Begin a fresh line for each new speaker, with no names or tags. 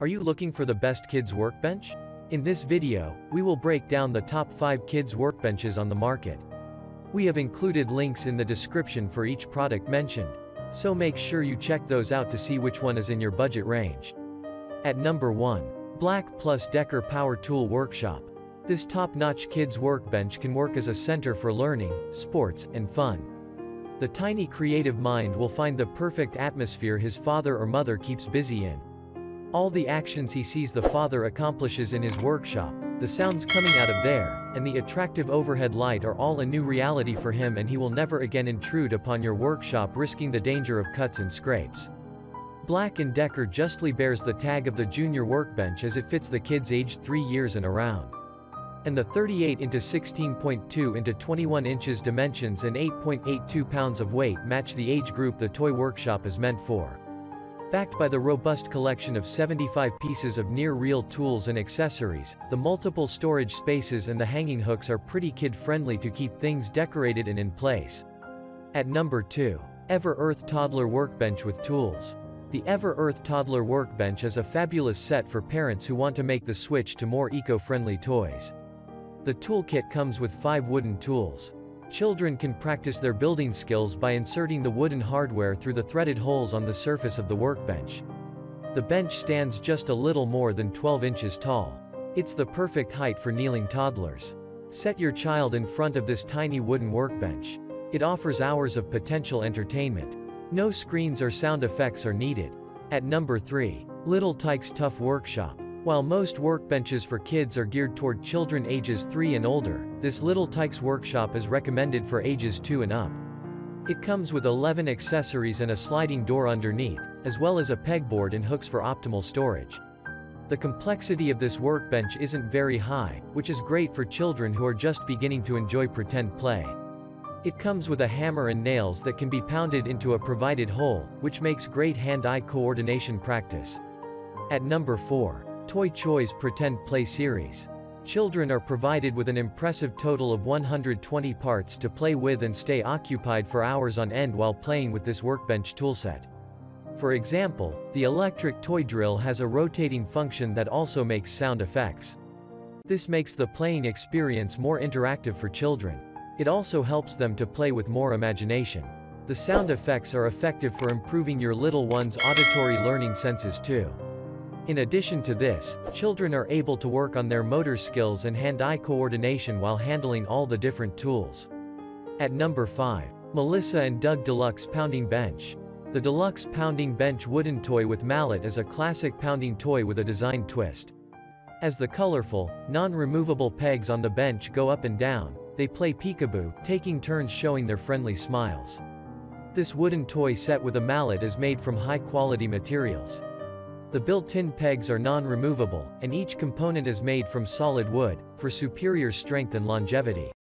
Are you looking for the best kids workbench? In this video, we will break down the top 5 kids workbenches on the market. We have included links in the description for each product mentioned, so make sure you check those out to see which one is in your budget range. At number 1. BLACK+DECKER Power Tool Workshop. This top-notch kids workbench can work as a center for learning, sports, and fun. The tiny creative mind will find the perfect atmosphere his father or mother keeps busy in. All the actions he sees the father accomplishes in his workshop, the sounds coming out of there, and the attractive overhead light are all a new reality for him, and he will never again intrude upon your workshop, risking the danger of cuts and scrapes. BLACK+DECKER justly bears the tag of the junior workbench as it fits the kids aged 3 years and around. And the 38 x 16.2 x 21 inches dimensions and 8.82 pounds of weight match the age group the toy workshop is meant for. Backed by the robust collection of 75 pieces of near-real tools and accessories, the multiple storage spaces and the hanging hooks are pretty kid-friendly to keep things decorated and in place. At number 2. EverEarth Toddler Workbench with Tools. The EverEarth Toddler Workbench is a fabulous set for parents who want to make the switch to more eco-friendly toys. The toolkit comes with 5 wooden tools. Children can practice their building skills by inserting the wooden hardware through the threaded holes on the surface of the workbench. The bench stands just a little more than 12 inches tall. It's the perfect height for kneeling toddlers. Set your child in front of this tiny wooden workbench. It offers hours of potential entertainment. No screens or sound effects are needed. At number 3. Little Tikes Tough Workshop. While most workbenches for kids are geared toward children ages 3 and older, this Little Tikes workshop is recommended for ages 2 and up. It comes with 11 accessories and a sliding door underneath, as well as a pegboard and hooks for optimal storage. The complexity of this workbench isn't very high, which is great for children who are just beginning to enjoy pretend play. It comes with a hammer and nails that can be pounded into a provided hole, which makes great hand-eye coordination practice. At number 4. Choi's Pretend Play Series. Children are provided with an impressive total of 120 parts to play with and stay occupied for hours on end while playing with this workbench toolset. For example, the electric toy drill has a rotating function that also makes sound effects. This makes the playing experience more interactive for children. It also helps them to play with more imagination. The sound effects are effective for improving your little one's auditory learning senses too. In addition to this, children are able to work on their motor skills and hand-eye coordination while handling all the different tools. At number 5. Melissa and Doug Deluxe Pounding Bench. The Deluxe Pounding Bench wooden toy with mallet is a classic pounding toy with a design twist. As the colorful, non-removable pegs on the bench go up and down, they play peekaboo, taking turns showing their friendly smiles. This wooden toy set with a mallet is made from high-quality materials. The built-in pegs are non-removable, and each component is made from solid wood, for superior strength and longevity.